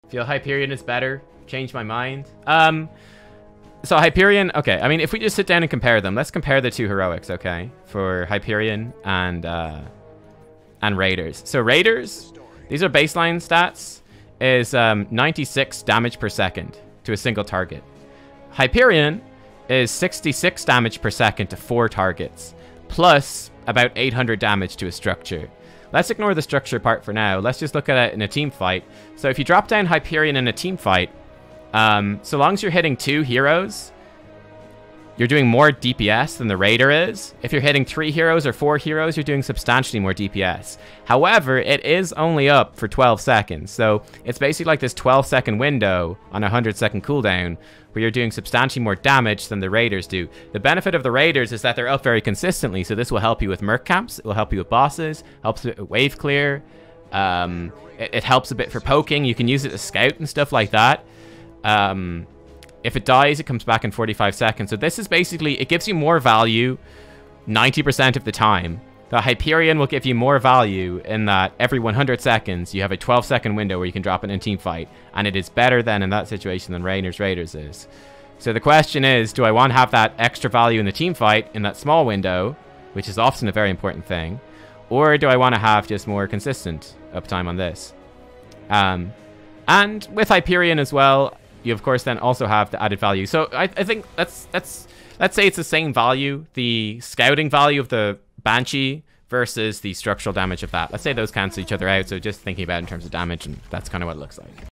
Feel Hyperion is better. Change my mind. So Hyperion, okay. I mean, if we just sit down and compare them, let's compare the two heroics, okay? For Hyperion and Raiders. So Raiders, these are baseline stats, is 96 damage per second to a single target. Hyperion is 66 damage per second to 4 targets, plus about 800 damage to a structure. Let's ignore the structure part for now. Let's just look at it in a team fight. So if you drop down Hyperion in a team fight, so long as you're hitting 2 heroes, you're doing more DPS than the Raider is. If you're hitting 3 heroes or 4 heroes, you're doing substantially more DPS. However, it is only up for 12 seconds. So it's basically like this 12-second window on a 100-second cooldown where you're doing substantially more damage than the Raiders do. The benefit of the Raiders is that they're up very consistently. So this will help you with merc camps. It will help you with bosses. Helps with wave clear. It helps a bit for poking. You can use it to scout and stuff like that. If it dies, it comes back in 45 seconds. So this is basically, it gives you more value 90% of the time. The Hyperion will give you more value in that every 100 seconds, you have a 12-second window where you can drop it in a team fight. And it is better then in that situation than Raynor's Raiders is. So the question is, do I want to have that extra value in the team fight in that small window, which is often a very important thing, or do I want to have just more consistent uptime on this? And with Hyperion as well, you of course then also have the added value. So I think let's say it's the same value, the scouting value of the Banshee versus the structural damage of that. Let's say those cancel each other out. So just thinking about it in terms of damage, and that's kind of what it looks like.